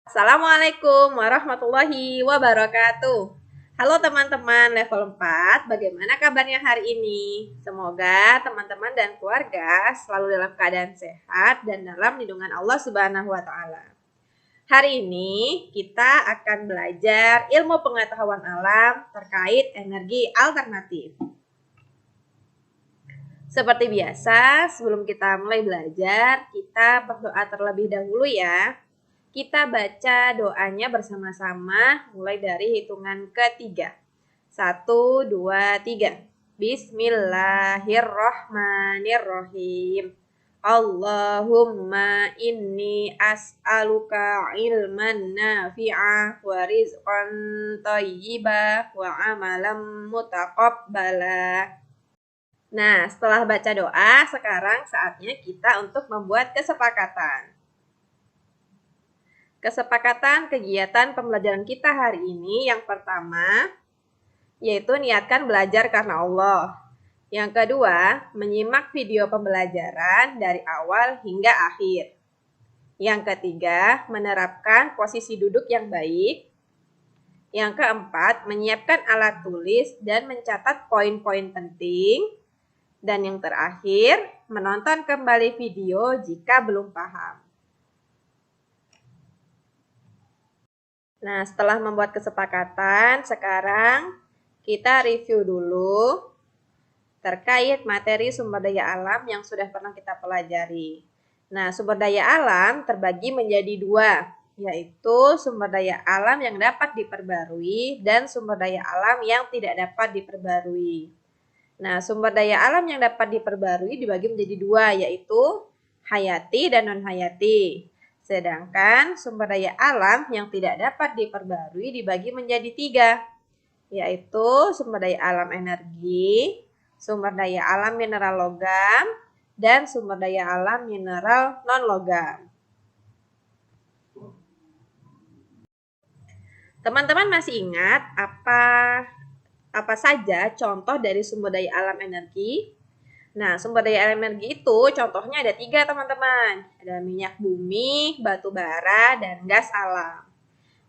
Assalamualaikum warahmatullahi wabarakatuh. Halo teman-teman level 4, bagaimana kabarnya hari ini? Semoga teman-teman dan keluarga selalu dalam keadaan sehat dan dalam lindungan Allah Subhanahu wa taala. Hari ini kita akan belajar ilmu pengetahuan alam terkait energi alternatif. Seperti biasa, sebelum kita mulai belajar, kita berdoa terlebih dahulu ya. Kita baca doanya bersama-sama mulai dari hitungan ketiga. 1, 2, 3. Bismillahirrahmanirrahim. Allahumma inni as'aluka ilman nafi'a wa rizqan thayyibah wa amalan mutaqabbala. Nah, setelah baca doa, sekarang saatnya kita untuk membuat kesepakatan. Kesepakatan kegiatan pembelajaran kita hari ini yang pertama, yaitu niatkan belajar karena Allah. Yang kedua, menyimak video pembelajaran dari awal hingga akhir. Yang ketiga, menerapkan posisi duduk yang baik. Yang keempat, menyiapkan alat tulis dan mencatat poin-poin penting. Dan yang terakhir, menonton kembali video jika belum paham. Nah, setelah membuat kesepakatan, sekarang kita review dulu terkait materi sumber daya alam yang sudah pernah kita pelajari. Nah, sumber daya alam terbagi menjadi dua, yaitu sumber daya alam yang dapat diperbarui dan sumber daya alam yang tidak dapat diperbarui. Nah, sumber daya alam yang dapat diperbarui dibagi menjadi dua, yaitu hayati dan non-hayati. Sedangkan sumber daya alam yang tidak dapat diperbarui dibagi menjadi tiga, yaitu sumber daya alam energi, sumber daya alam mineral logam, dan sumber daya alam mineral non-logam. Teman-teman masih ingat apa saja contoh dari sumber daya alam energi? Nah, sumber daya alam energi itu contohnya ada 3 teman-teman. Ada minyak bumi, batu bara, dan gas alam.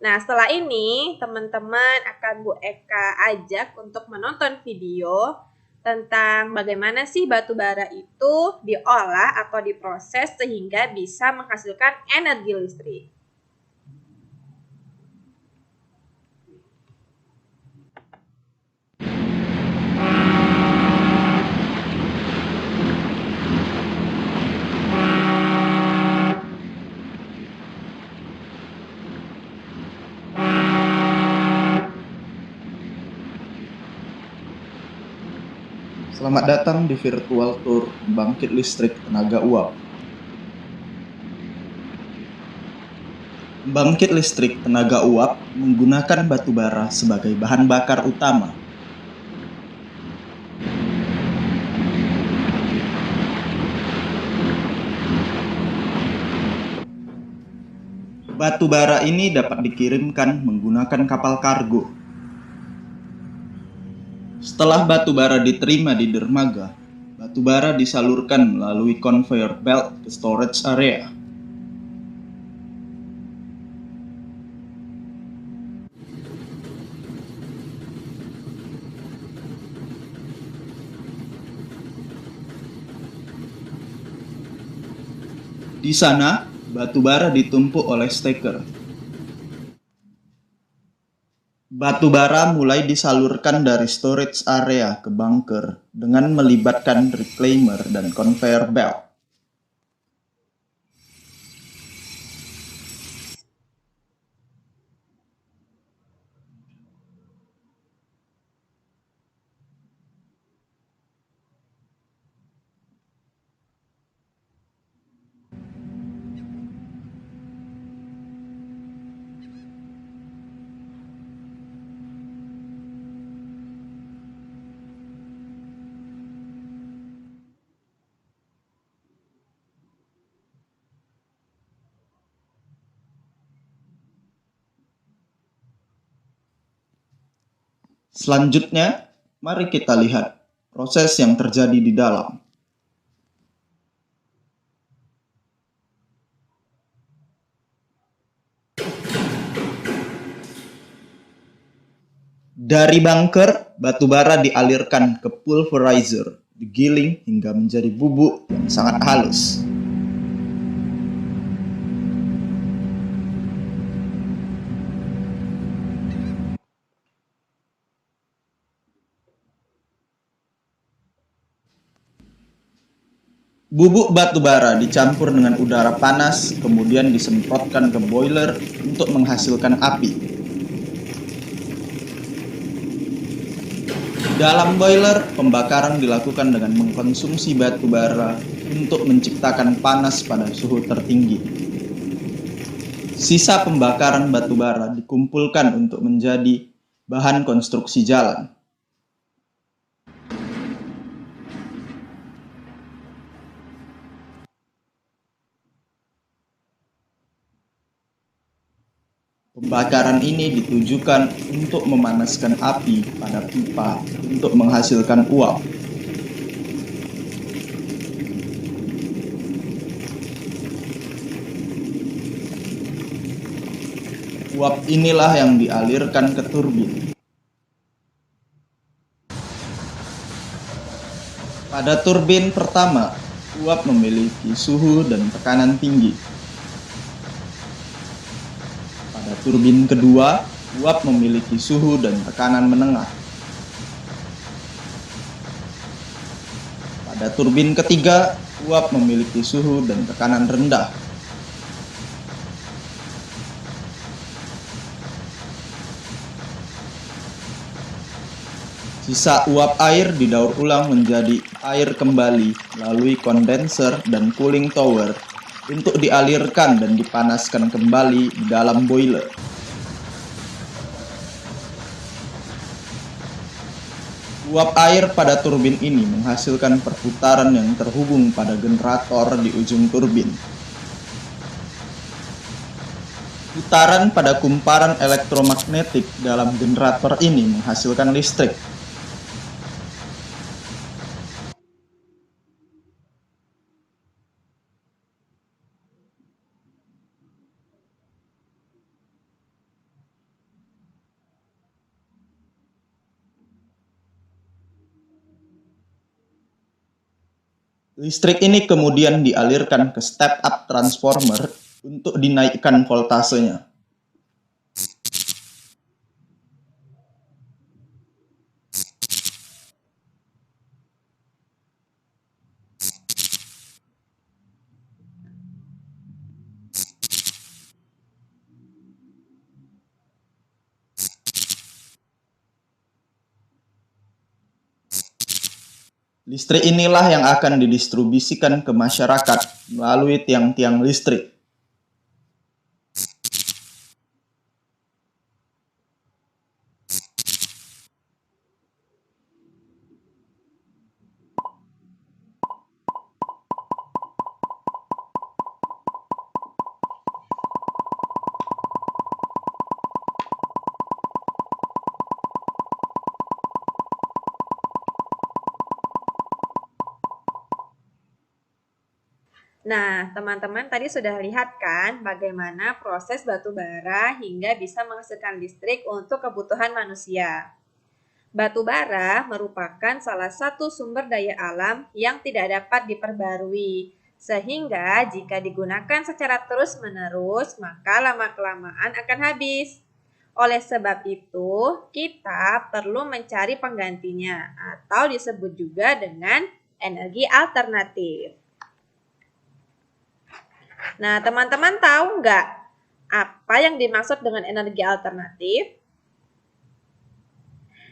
Nah, setelah ini teman-teman akan Bu Eka ajak untuk menonton video tentang bagaimana sih batu bara itu diolah atau diproses sehingga bisa menghasilkan energi listrik. Selamat datang di virtual tour pembangkit listrik tenaga uap. Pembangkit listrik tenaga uap menggunakan batu bara sebagai bahan bakar utama. Batu bara ini dapat dikirimkan menggunakan kapal kargo. Setelah batu bara diterima di dermaga, batu bara disalurkan melalui conveyor belt ke storage area. Di sana, batu bara ditumpuk oleh stacker. Batu bara mulai disalurkan dari storage area ke bunker dengan melibatkan reclaimer dan conveyor belt. Selanjutnya, mari kita lihat proses yang terjadi di dalam. Dari bunker, batu bara dialirkan ke pulverizer, digiling hingga menjadi bubuk yang sangat halus. Bubuk batu bara dicampur dengan udara panas, kemudian disemprotkan ke boiler untuk menghasilkan api. Dalam boiler, pembakaran dilakukan dengan mengkonsumsi batu bara untuk menciptakan panas pada suhu tertinggi. Sisa pembakaran batu bara dikumpulkan untuk menjadi bahan konstruksi jalan. Pembakaran ini ditujukan untuk memanaskan api pada pipa untuk menghasilkan uap. Uap inilah yang dialirkan ke turbin. Pada turbin pertama, uap memiliki suhu dan tekanan tinggi. Pada turbin kedua, uap memiliki suhu dan tekanan menengah. Pada turbin ketiga, uap memiliki suhu dan tekanan rendah. Sisa uap air didaur ulang menjadi air kembali melalui kondenser dan cooling tower untuk dialirkan dan dipanaskan kembali di dalam boiler. Uap air pada turbin ini menghasilkan perputaran yang terhubung pada generator di ujung turbin. Putaran pada kumparan elektromagnetik dalam generator ini menghasilkan listrik. Listrik ini kemudian dialirkan ke step-up transformer untuk dinaikkan voltasenya. Listrik inilah yang akan didistribusikan ke masyarakat melalui tiang-tiang listrik. Nah, teman-teman tadi sudah lihat kan bagaimana proses batu bara hingga bisa menghasilkan listrik untuk kebutuhan manusia. Batu bara merupakan salah satu sumber daya alam yang tidak dapat diperbarui, sehingga jika digunakan secara terus-menerus, maka lama-kelamaan akan habis. Oleh sebab itu, kita perlu mencari penggantinya atau disebut juga dengan energi alternatif. Nah, teman-teman tahu nggak apa yang dimaksud dengan energi alternatif?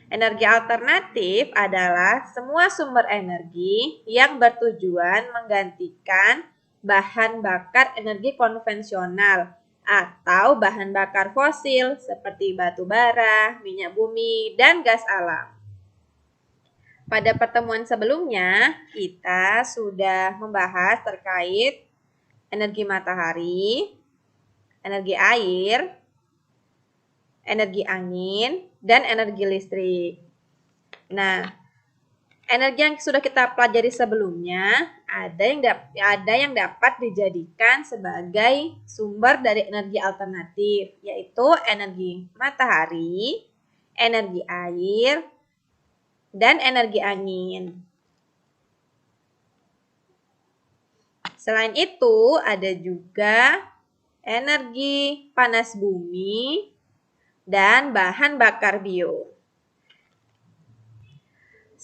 Energi alternatif adalah semua sumber energi yang bertujuan menggantikan bahan bakar energi konvensional atau bahan bakar fosil seperti batu bara, minyak bumi, dan gas alam. Pada pertemuan sebelumnya, kita sudah membahas terkait energi matahari, energi air, energi angin, dan energi listrik. Nah, energi yang sudah kita pelajari sebelumnya ada yang dapat dijadikan sebagai sumber dari energi alternatif, yaitu energi matahari, energi air, dan energi angin. Selain itu, ada juga energi panas bumi dan bahan bakar bio.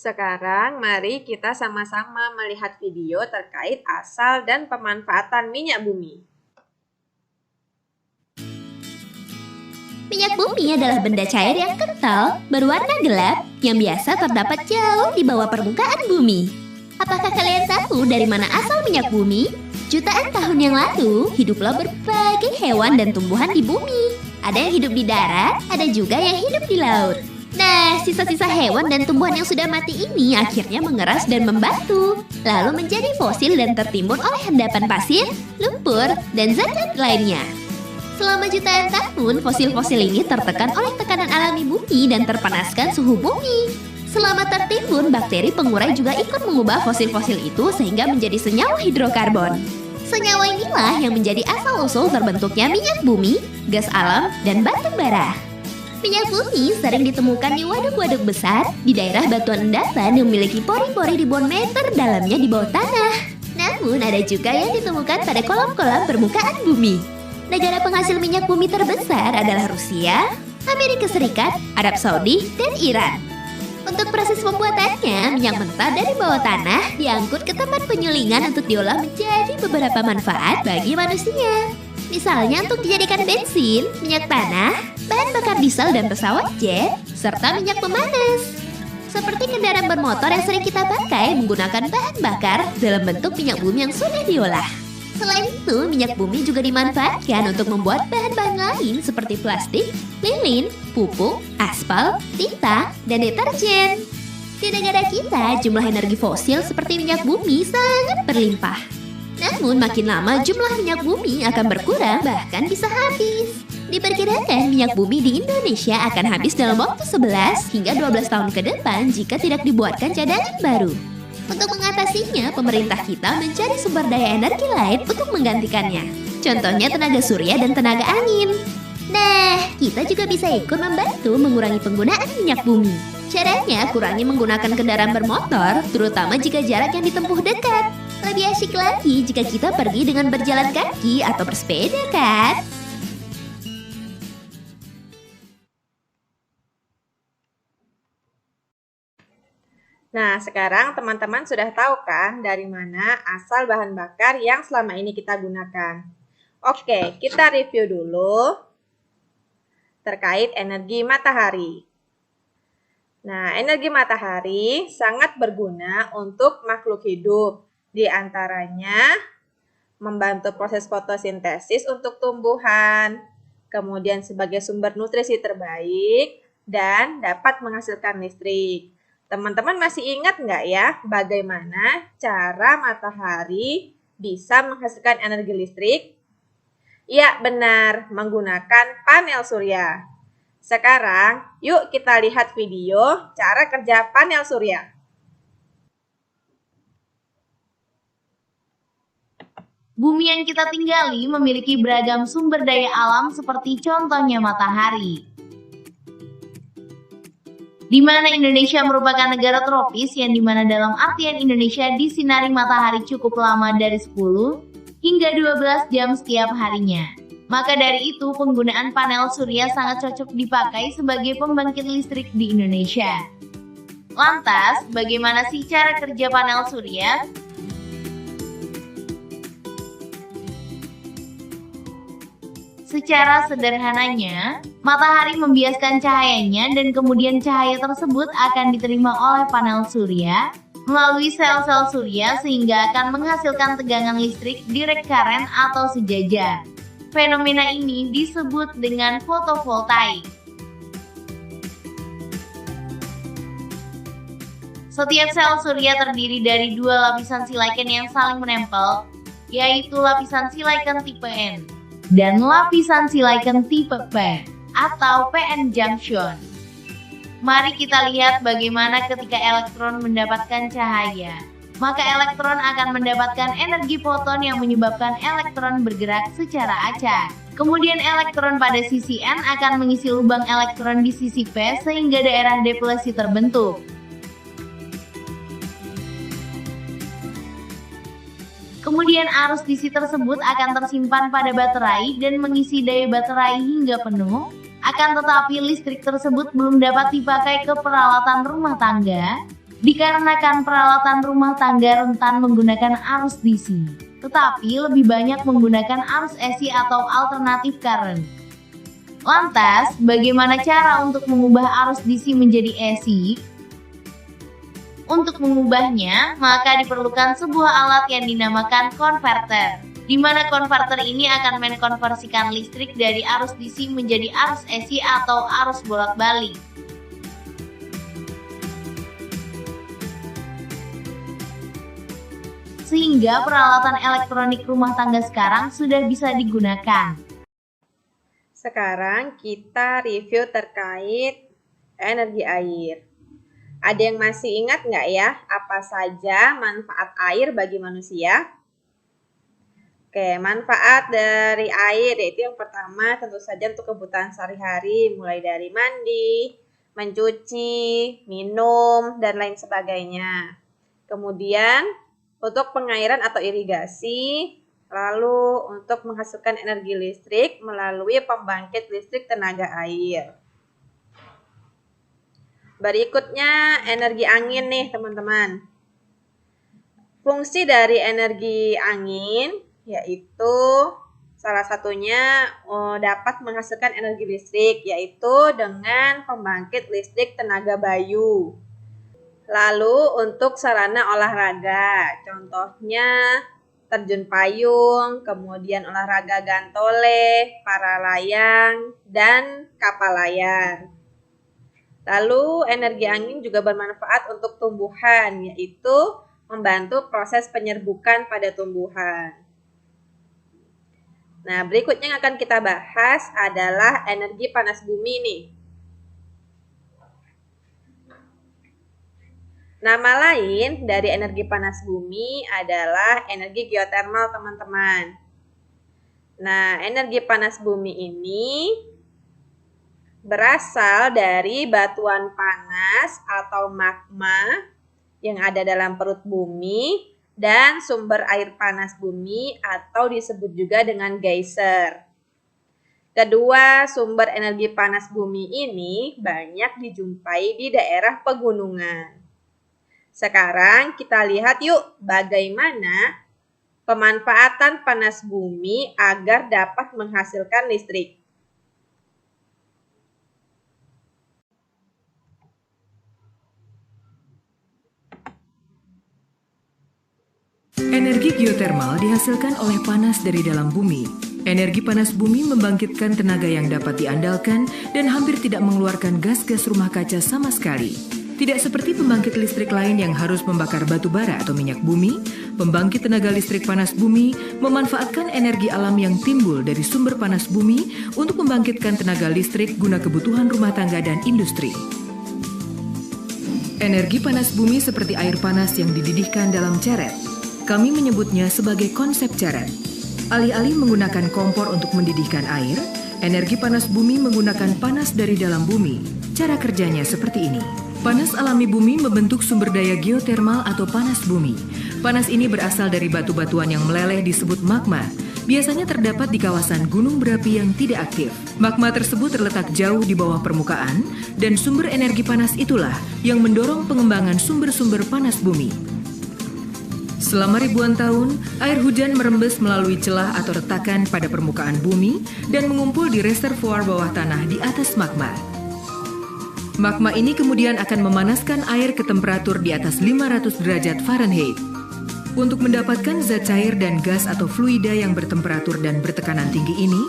Sekarang mari kita sama-sama melihat video terkait asal dan pemanfaatan minyak bumi. Minyak bumi adalah benda cair yang kental, berwarna gelap, yang biasa terdapat jauh di bawah permukaan bumi. Apakah kalian tahu dari mana asal minyak bumi? Jutaan tahun yang lalu, hiduplah berbagai hewan dan tumbuhan di bumi. Ada yang hidup di darat, ada juga yang hidup di laut. Nah, sisa-sisa hewan dan tumbuhan yang sudah mati ini akhirnya mengeras dan membatu, lalu menjadi fosil dan tertimbun oleh endapan pasir, lumpur, dan zat-zat lainnya. Selama jutaan tahun, fosil-fosil ini tertekan oleh tekanan alami bumi dan terpanaskan suhu bumi. Selama tertimbun, bakteri pengurai juga ikut mengubah fosil-fosil itu sehingga menjadi senyawa hidrokarbon. Senyawa inilah yang menjadi asal-usul terbentuknya minyak bumi, gas alam, dan batu bara. Minyak bumi sering ditemukan di waduk-waduk besar di daerah batuan endapan yang memiliki pori-pori ribuan meter dalamnya di bawah tanah. Namun ada juga yang ditemukan pada kolam-kolam permukaan bumi. Negara penghasil minyak bumi terbesar adalah Rusia, Amerika Serikat, Arab Saudi, dan Iran. Untuk proses pembuatannya, minyak mentah dari bawah tanah diangkut ke tempat penyulingan untuk diolah menjadi beberapa manfaat bagi manusia. Misalnya untuk dijadikan bensin, minyak tanah, bahan bakar diesel dan pesawat jet, serta minyak pemanas. Seperti kendaraan bermotor yang sering kita pakai menggunakan bahan bakar dalam bentuk minyak bumi yang sudah diolah. Selain itu, minyak bumi juga dimanfaatkan untuk membuat bahan-bahan lain seperti plastik, lilin, pupuk, aspal, tinta, dan deterjen. Di negara kita, jumlah energi fosil seperti minyak bumi sangat berlimpah. Namun makin lama jumlah minyak bumi akan berkurang, bahkan bisa habis. Diperkirakan minyak bumi di Indonesia akan habis dalam waktu 11 hingga 12 tahun ke depan jika tidak dibuatkan cadangan baru. Untuk mengatasinya, pemerintah kita mencari sumber daya energi lain untuk menggantikannya. Contohnya tenaga surya dan tenaga angin. Nah, kita juga bisa ikut membantu mengurangi penggunaan minyak bumi. Caranya, kurangi menggunakan kendaraan bermotor, terutama jika jarak yang ditempuh dekat. Lebih asyik lagi jika kita pergi dengan berjalan kaki atau bersepeda, kan? Nah, sekarang teman-teman sudah tahu kan dari mana asal bahan bakar yang selama ini kita gunakan. Oke, kita review dulu terkait energi matahari. Nah, energi matahari sangat berguna untuk makhluk hidup. Di antaranya membantu proses fotosintesis untuk tumbuhan, kemudian sebagai sumber nutrisi terbaik, dan dapat menghasilkan listrik. Teman-teman masih ingat nggak ya bagaimana cara matahari bisa menghasilkan energi listrik? Ya, benar, menggunakan panel surya. Sekarang, yuk kita lihat video cara kerja panel surya. Bumi yang kita tinggali memiliki beragam sumber daya alam seperti contohnya matahari. Di mana Indonesia merupakan negara tropis yang dimana dalam artian Indonesia disinari matahari cukup lama dari 10 hingga 12 jam setiap harinya. Maka dari itu penggunaan panel surya sangat cocok dipakai sebagai pembangkit listrik di Indonesia. Lantas, bagaimana sih cara kerja panel surya? Secara sederhananya, matahari membiaskan cahayanya dan kemudian cahaya tersebut akan diterima oleh panel surya melalui sel-sel surya sehingga akan menghasilkan tegangan listrik direct current atau sejajar. Fenomena ini disebut dengan fotovoltaik. Setiap sel surya terdiri dari dua lapisan silicon yang saling menempel, yaitu lapisan silicon tipe N dan lapisan silicon tipe P atau PN junction. Mari kita lihat bagaimana ketika elektron mendapatkan cahaya. Maka elektron akan mendapatkan energi foton yang menyebabkan elektron bergerak secara acak. Kemudian elektron pada sisi N akan mengisi lubang elektron di sisi P sehingga daerah deplesi terbentuk. Kemudian arus DC tersebut akan tersimpan pada baterai dan mengisi daya baterai hingga penuh. Akan tetapi listrik tersebut belum dapat dipakai ke peralatan rumah tangga, dikarenakan peralatan rumah tangga rentan menggunakan arus DC, tetapi lebih banyak menggunakan arus AC atau alternative current. Lantas, bagaimana cara untuk mengubah arus DC menjadi AC? Untuk mengubahnya, maka diperlukan sebuah alat yang dinamakan konverter, di mana konverter ini akan mengkonversikan listrik dari arus DC menjadi arus AC atau arus bolak-balik. Sehingga peralatan elektronik rumah tangga sekarang sudah bisa digunakan. Sekarang kita review terkait energi air. Ada yang masih ingat nggak ya apa saja manfaat air bagi manusia? Oke, manfaat dari air yaitu yang pertama tentu saja untuk kebutuhan sehari-hari, mulai dari mandi, mencuci, minum, dan lain sebagainya. Kemudian untuk pengairan atau irigasi, lalu untuk menghasilkan energi listrik melalui pembangkit listrik tenaga air. Berikutnya energi angin nih teman-teman. Fungsi dari energi angin yaitu salah satunya dapat menghasilkan energi listrik yaitu dengan pembangkit listrik tenaga bayu. Lalu untuk sarana olahraga, contohnya terjun payung, kemudian olahraga gantole, para layang, dan kapal layar. Lalu energi angin juga bermanfaat untuk tumbuhan, yaitu membantu proses penyerbukan pada tumbuhan. Nah, berikutnya yang akan kita bahas adalah energi panas bumi nih. Nama lain dari energi panas bumi adalah energi geotermal, teman-teman. Nah, energi panas bumi ini berasal dari batuan panas atau magma yang ada dalam perut bumi dan sumber air panas bumi atau disebut juga dengan geyser. Kedua sumber energi panas bumi ini banyak dijumpai di daerah pegunungan. Sekarang kita lihat yuk bagaimana pemanfaatan panas bumi agar dapat menghasilkan listrik. Energi geotermal dihasilkan oleh panas dari dalam bumi. Energi panas bumi membangkitkan tenaga yang dapat diandalkan dan hampir tidak mengeluarkan gas-gas rumah kaca sama sekali. Tidak seperti pembangkit listrik lain yang harus membakar batu bara atau minyak bumi, pembangkit tenaga listrik panas bumi memanfaatkan energi alam yang timbul dari sumber panas bumi untuk membangkitkan tenaga listrik guna kebutuhan rumah tangga dan industri. Energi panas bumi seperti air panas yang dididihkan dalam ceret. Kami menyebutnya sebagai konsep ceret. Alih-alih menggunakan kompor untuk mendidihkan air, energi panas bumi menggunakan panas dari dalam bumi. Cara kerjanya seperti ini. Panas alami bumi membentuk sumber daya geotermal atau panas bumi. Panas ini berasal dari batu-batuan yang meleleh disebut magma. Biasanya terdapat di kawasan gunung berapi yang tidak aktif. Magma tersebut terletak jauh di bawah permukaan dan sumber energi panas itulah yang mendorong pengembangan sumber-sumber panas bumi. Selama ribuan tahun, air hujan merembes melalui celah atau retakan pada permukaan bumi dan mengumpul di reservoir bawah tanah di atas magma. Magma ini kemudian akan memanaskan air ke temperatur di atas 500 derajat Fahrenheit. Untuk mendapatkan zat cair dan gas atau fluida yang bertemperatur dan bertekanan tinggi ini,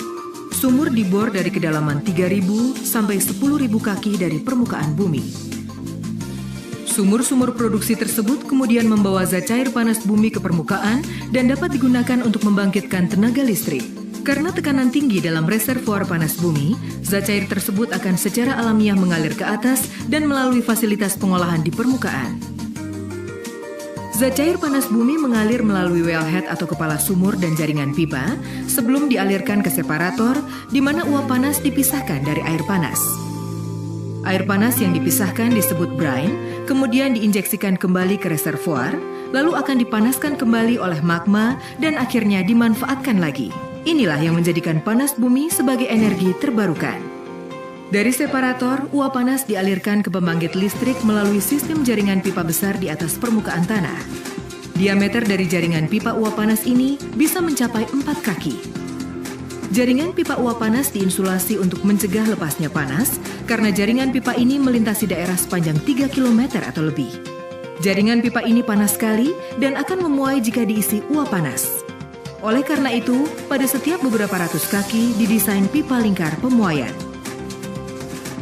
sumur dibor dari kedalaman 3.000 sampai 10.000 kaki dari permukaan bumi. Sumur-sumur produksi tersebut kemudian membawa zat cair panas bumi ke permukaan dan dapat digunakan untuk membangkitkan tenaga listrik. Karena tekanan tinggi dalam reservoir panas bumi, zat cair tersebut akan secara alamiah mengalir ke atas dan melalui fasilitas pengolahan di permukaan. Zat cair panas bumi mengalir melalui wellhead atau kepala sumur dan jaringan pipa sebelum dialirkan ke separator di mana uap panas dipisahkan dari air panas. Air panas yang dipisahkan disebut brine, kemudian diinjeksikan kembali ke reservoir, lalu akan dipanaskan kembali oleh magma dan akhirnya dimanfaatkan lagi. Inilah yang menjadikan panas bumi sebagai energi terbarukan. Dari separator, uap panas dialirkan ke pembangkit listrik melalui sistem jaringan pipa besar di atas permukaan tanah. Diameter dari jaringan pipa uap panas ini bisa mencapai 4 kaki. Jaringan pipa uap panas diinsulasi untuk mencegah lepasnya panas karena jaringan pipa ini melintasi daerah sepanjang 3 km atau lebih. Jaringan pipa ini panas sekali dan akan memuai jika diisi uap panas. Oleh karena itu, pada setiap beberapa ratus kaki didesain pipa lingkar pemuaian.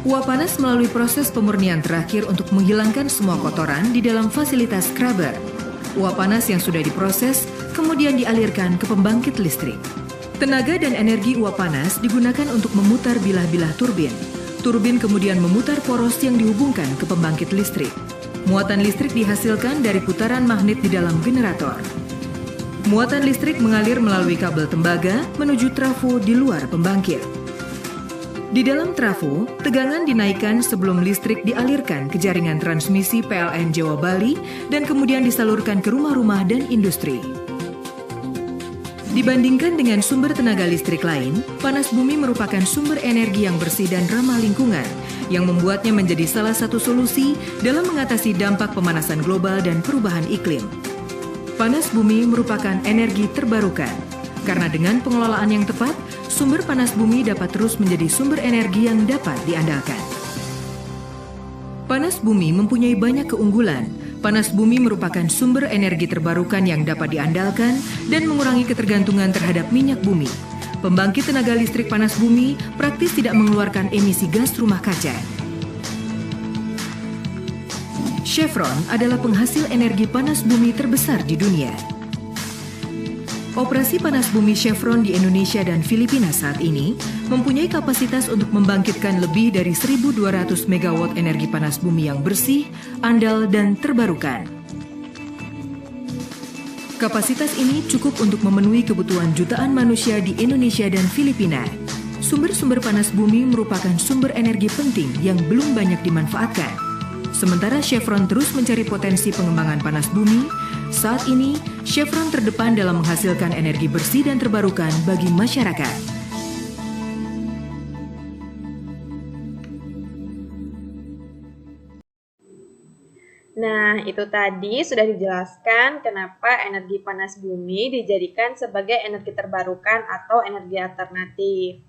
Uap panas melalui proses pemurnian terakhir untuk menghilangkan semua kotoran di dalam fasilitas scrubber. Uap panas yang sudah diproses kemudian dialirkan ke pembangkit listrik. Tenaga dan energi uap panas digunakan untuk memutar bilah-bilah turbin. Turbin kemudian memutar poros yang dihubungkan ke pembangkit listrik. Muatan listrik dihasilkan dari putaran magnet di dalam generator. Muatan listrik mengalir melalui kabel tembaga menuju trafo di luar pembangkit. Di dalam trafo, tegangan dinaikkan sebelum listrik dialirkan ke jaringan transmisi PLN Jawa Bali dan kemudian disalurkan ke rumah-rumah dan industri. Dibandingkan dengan sumber tenaga listrik lain, panas bumi merupakan sumber energi yang bersih dan ramah lingkungan, yang membuatnya menjadi salah satu solusi dalam mengatasi dampak pemanasan global dan perubahan iklim. Panas bumi merupakan energi terbarukan, karena dengan pengelolaan yang tepat, sumber panas bumi dapat terus menjadi sumber energi yang dapat diandalkan. Panas bumi mempunyai banyak keunggulan. Panas bumi merupakan sumber energi terbarukan yang dapat diandalkan dan mengurangi ketergantungan terhadap minyak bumi. Pembangkit tenaga listrik panas bumi praktis tidak mengeluarkan emisi gas rumah kaca. Chevron adalah penghasil energi panas bumi terbesar di dunia. Operasi panas bumi Chevron di Indonesia dan Filipina saat ini mempunyai kapasitas untuk membangkitkan lebih dari 1.200 MW energi panas bumi yang bersih, andal, dan terbarukan. Kapasitas ini cukup untuk memenuhi kebutuhan jutaan manusia di Indonesia dan Filipina. Sumber-sumber panas bumi merupakan sumber energi penting yang belum banyak dimanfaatkan. Sementara Chevron terus mencari potensi pengembangan panas bumi, saat ini Chevron terdepan dalam menghasilkan energi bersih dan terbarukan bagi masyarakat. Nah, itu tadi sudah dijelaskan kenapa energi panas bumi dijadikan sebagai energi terbarukan atau energi alternatif.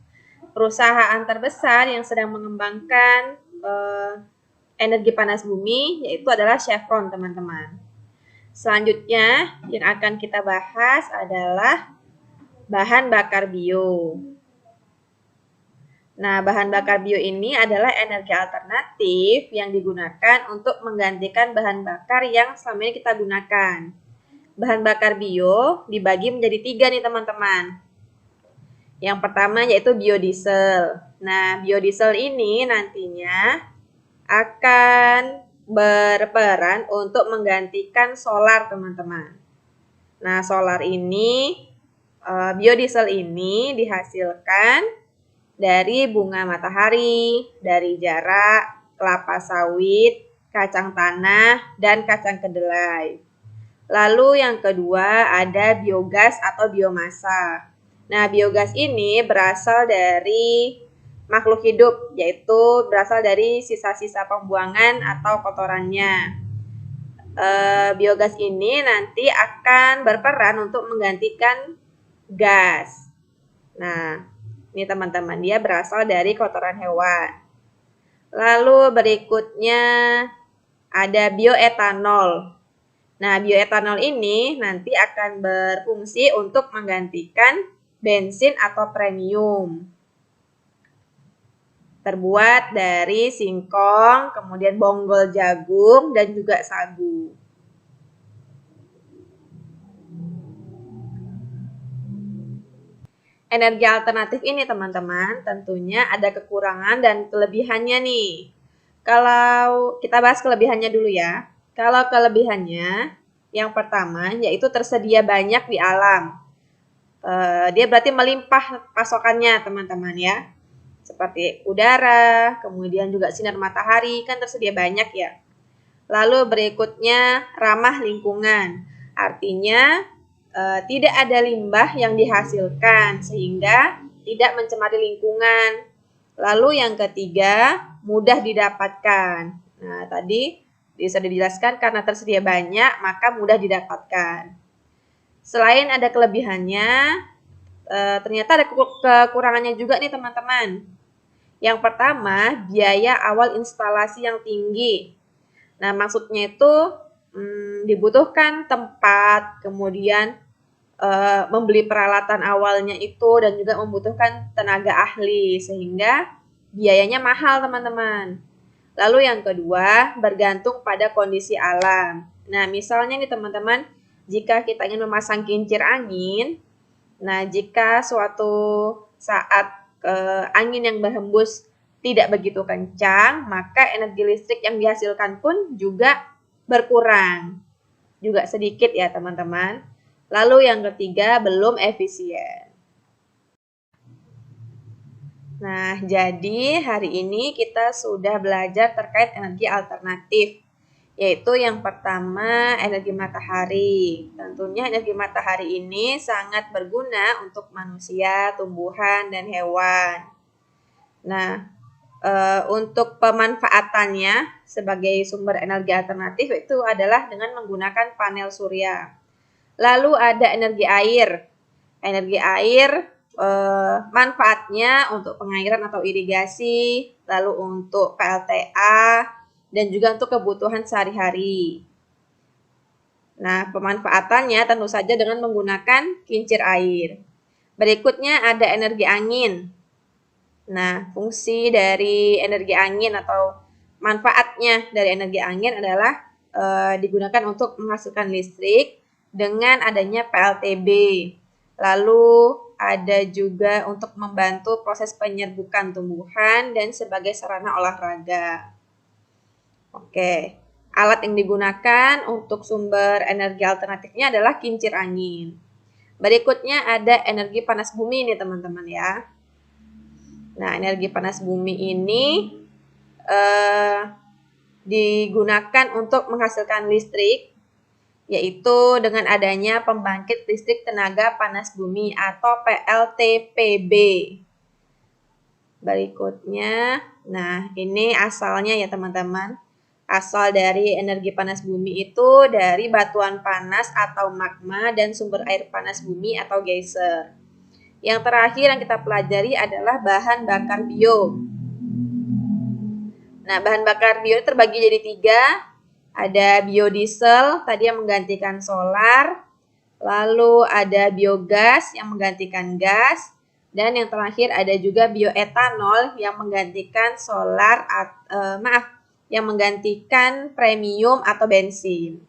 Perusahaan terbesar yang sedang mengembangkan energi panas bumi yaitu adalah Chevron, teman-teman. Selanjutnya yang akan kita bahas adalah bahan bakar bio. Nah, bahan bakar bio ini adalah energi alternatif yang digunakan untuk menggantikan bahan bakar yang selama ini kita gunakan. Bahan bakar bio dibagi menjadi 3 nih, teman-teman. Yang pertama yaitu biodiesel. Nah, biodiesel ini nantinya akan berperan untuk menggantikan solar, teman-teman. Nah, biodiesel ini dihasilkan dari bunga matahari, dari jarak, kelapa sawit, kacang tanah, dan kacang kedelai. Lalu yang kedua ada biogas atau biomasa. Nah, biogas ini berasal dari makhluk hidup, yaitu berasal dari sisa-sisa pembuangan atau kotorannya. Biogas ini nanti akan berperan untuk menggantikan gas. Nah, ini teman-teman, dia berasal dari kotoran hewan. Lalu berikutnya ada bioetanol. Nah, bioetanol ini nanti akan berfungsi untuk menggantikan bensin atau premium. Terbuat dari singkong, kemudian bonggol jagung, dan juga sagu. Energi alternatif ini, teman-teman, tentunya ada kekurangan dan kelebihannya nih. Kalau kita bahas kelebihannya dulu ya. Kalau kelebihannya, Yang pertama yaitu tersedia banyak di alam. Dia berarti melimpah pasokannya teman-teman ya. Seperti udara, kemudian juga sinar matahari kan tersedia banyak ya. Lalu berikutnya ramah lingkungan. Artinya tidak ada limbah yang dihasilkan sehingga tidak mencemari lingkungan. Lalu yang ketiga, mudah didapatkan. Nah, tadi bisa dijelaskan karena tersedia banyak, maka mudah didapatkan. Selain ada kelebihannya, ternyata ada kekurangannya juga nih teman-teman. Yang pertama, biaya awal instalasi yang tinggi. Nah, maksudnya itu dibutuhkan tempat, kemudian membeli peralatan awalnya itu dan juga membutuhkan tenaga ahli sehingga biayanya mahal teman-teman. Lalu yang kedua, bergantung pada kondisi alam. Nah, misalnya nih teman-teman, jika kita ingin memasang kincir angin, nah jika suatu saat angin yang berhembus tidak begitu kencang, maka energi listrik yang dihasilkan pun juga berkurang. Juga sedikit ya teman-teman. Lalu yang ketiga, belum efisien. Nah, jadi hari ini kita sudah belajar terkait energi alternatif, yaitu yang pertama energi matahari. Tentunya energi matahari ini sangat berguna untuk manusia, tumbuhan, dan hewan. Nah, untuk pemanfaatannya sebagai sumber energi alternatif itu adalah dengan menggunakan panel surya. Lalu ada energi air. Energi air manfaatnya untuk pengairan atau irigasi, lalu untuk PLTA, dan juga untuk kebutuhan sehari-hari. Nah, pemanfaatannya tentu saja dengan menggunakan kincir air. Berikutnya ada energi angin. Nah, fungsi dari energi angin atau manfaatnya dari energi angin adalah digunakan untuk menghasilkan listrik dengan adanya PLTB. Lalu ada juga untuk membantu proses penyerbukan tumbuhan dan sebagai sarana olahraga. Oke, alat yang digunakan untuk sumber energi alternatifnya adalah kincir angin. Berikutnya ada energi panas bumi nih teman-teman ya. Nah, energi panas bumi ini digunakan untuk menghasilkan listrik, yaitu dengan adanya pembangkit listrik tenaga panas bumi atau PLTPB. Berikutnya, nah ini asalnya ya teman-teman. Asal dari energi panas bumi itu dari batuan panas atau magma dan sumber air panas bumi atau geyser. Yang terakhir yang kita pelajari adalah bahan bakar bio. Nah, bahan bakar bio terbagi jadi 3. Ada biodiesel, tadi yang menggantikan solar. Lalu ada biogas yang menggantikan gas. Dan yang terakhir ada juga bioetanol yang menggantikan yang menggantikan premium atau bensin.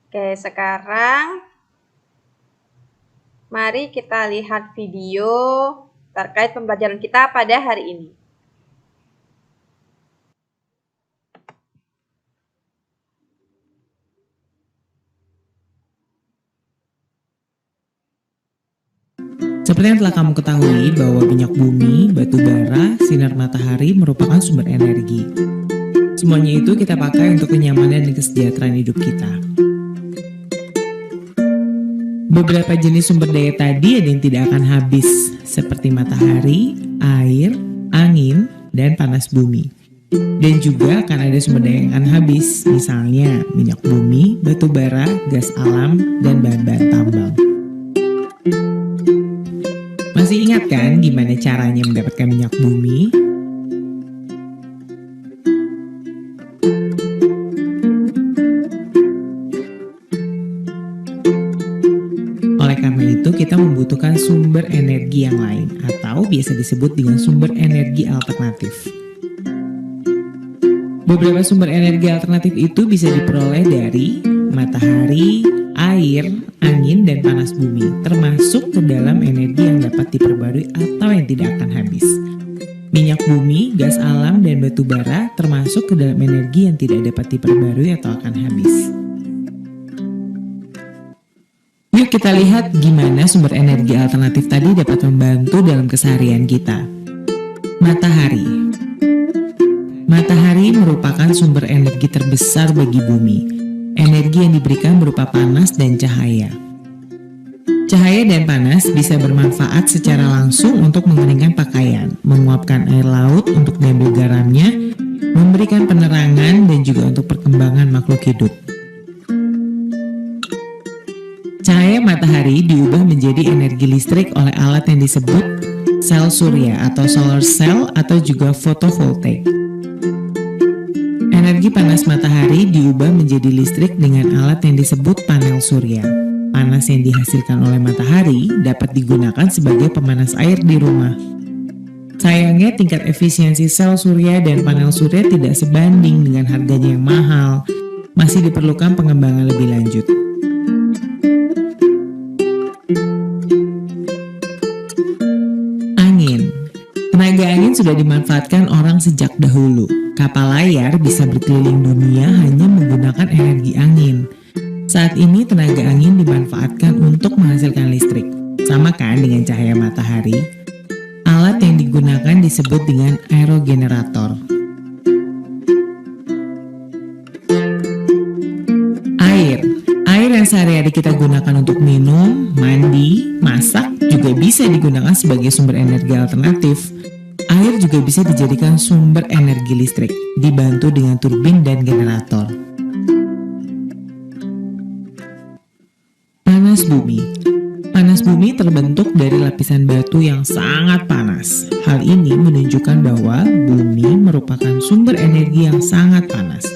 Oke, sekarang mari kita lihat video terkait pembelajaran kita pada hari ini. Seperti yang telah kamu ketahui bahwa minyak bumi, batu bara, sinar matahari merupakan sumber energi. Semuanya itu kita pakai untuk kenyamanan dan kesejahteraan hidup kita. Beberapa jenis sumber daya tadi ada yang tidak akan habis, seperti matahari, air, angin, dan panas bumi. Dan juga akan ada sumber daya yang akan habis, misalnya minyak bumi, batu bara, gas alam, dan bahan-bahan tambang. Masih ingat kan gimana caranya mendapatkan minyak bumi? Oleh karena itu kita membutuhkan sumber energi yang lain atau biasa disebut dengan sumber energi alternatif. Beberapa sumber energi alternatif itu bisa diperoleh dari matahari, air, angin, dan panas bumi, termasuk ke dalam energi yang dapat diperbarui atau yang tidak akan habis. Minyak bumi, gas alam, dan batu bara termasuk ke dalam energi yang tidak dapat diperbarui atau akan habis. Yuk kita lihat gimana sumber energi alternatif tadi dapat membantu dalam keseharian kita. Matahari. Matahari merupakan sumber energi terbesar bagi bumi. Energi yang diberikan berupa panas dan cahaya. Cahaya dan panas bisa bermanfaat secara langsung untuk mengeringkan pakaian, menguapkan air laut untuk diambil garamnya, memberikan penerangan, dan juga untuk perkembangan makhluk hidup. Cahaya matahari diubah menjadi energi listrik oleh alat yang disebut sel surya atau solar cell atau juga fotovoltaik. Energi panas matahari diubah menjadi listrik dengan alat yang disebut panel surya. Panas yang dihasilkan oleh matahari dapat digunakan sebagai pemanas air di rumah. Sayangnya tingkat efisiensi sel surya dan panel surya tidak sebanding dengan harganya yang mahal. Masih diperlukan pengembangan lebih lanjut. Angin. Tenaga angin sudah dimanfaatkan orang sejak dahulu. Kapal layar bisa berkeliling dunia hanya menggunakan energi angin. Saat ini tenaga angin dimanfaatkan untuk menghasilkan listrik. Sama kan dengan cahaya matahari? Alat yang digunakan disebut dengan aerogenerator. Air. Air yang sehari-hari kita gunakan untuk minum, mandi, masak juga bisa digunakan sebagai sumber energi alternatif. Air juga bisa dijadikan sumber energi listrik, dibantu dengan turbin dan generator. Panas bumi. Panas bumi terbentuk dari lapisan batu yang sangat panas. Hal ini menunjukkan bahwa bumi merupakan sumber energi yang sangat panas.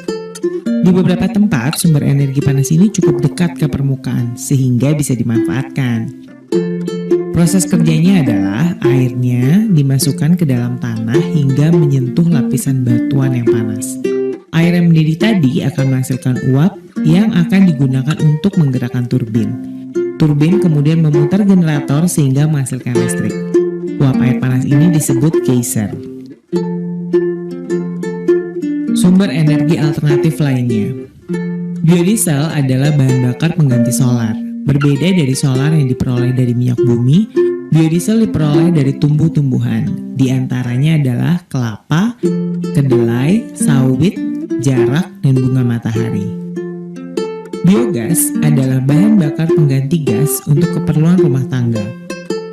Di beberapa tempat, sumber energi panas ini cukup dekat ke permukaan, sehingga bisa dimanfaatkan. Proses kerjanya adalah airnya dimasukkan ke dalam tanah hingga menyentuh lapisan batuan yang panas. Air yang mendidih tadi akan menghasilkan uap yang akan digunakan untuk menggerakkan turbin. Turbin kemudian memutar generator sehingga menghasilkan listrik. Uap air panas ini disebut geyser. Sumber energi alternatif lainnya. Biodiesel adalah bahan bakar pengganti solar. Berbeda dari solar yang diperoleh dari minyak bumi, biodiesel diperoleh dari tumbuh-tumbuhan. Di antaranya adalah kelapa, kedelai, sawit, jarak, dan bunga matahari. Biogas adalah bahan bakar pengganti gas untuk keperluan rumah tangga.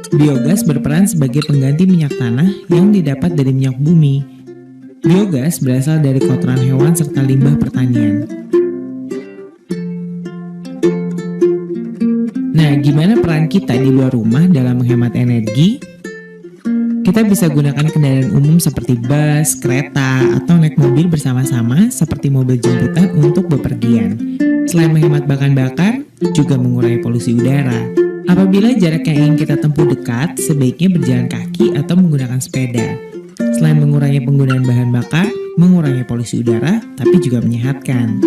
Biogas berperan sebagai pengganti minyak tanah yang didapat dari minyak bumi. Biogas berasal dari kotoran hewan serta limbah pertanian. Nah, gimana peran kita di luar rumah dalam menghemat energi? Kita bisa gunakan kendaraan umum seperti bus, kereta, atau naik mobil bersama-sama seperti mobil jemputan untuk bepergian. Selain menghemat bahan bakar, juga mengurangi polusi udara. Apabila jarak yang ingin kita tempuh dekat, sebaiknya berjalan kaki atau menggunakan sepeda. Selain mengurangi penggunaan bahan bakar, mengurangi polusi udara, tapi juga menyehatkan.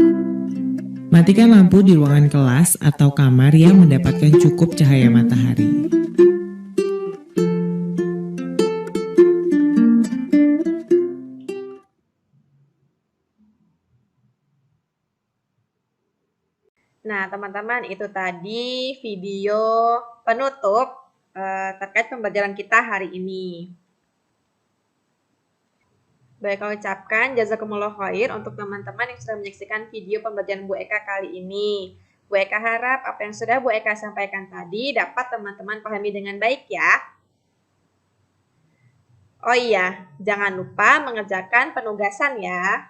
Matikan lampu di ruangan kelas atau kamar yang mendapatkan cukup cahaya matahari. Nah, teman-teman, itu tadi video penutup terkait pembelajaran kita hari ini. Baik, kami ucapkan jazakumullah khair untuk teman-teman yang sudah menyaksikan video pembelajaran Bu Eka kali ini. Bu Eka harap apa yang sudah Bu Eka sampaikan tadi dapat teman-teman pahami dengan baik ya. Oh iya, jangan lupa mengerjakan penugasan ya.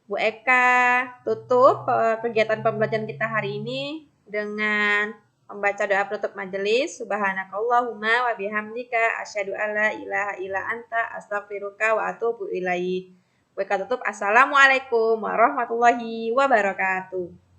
Bu Eka tutup kegiatan pembelajaran kita hari ini dengan membaca doa penutup majelis. Subhanakallahumma wa bihamdika asyhadu alla ilaha illa anta astaghfiruka wa atubu ilaik. Bu Eka tutup. Assalamualaikum warahmatullahi wabarakatuh.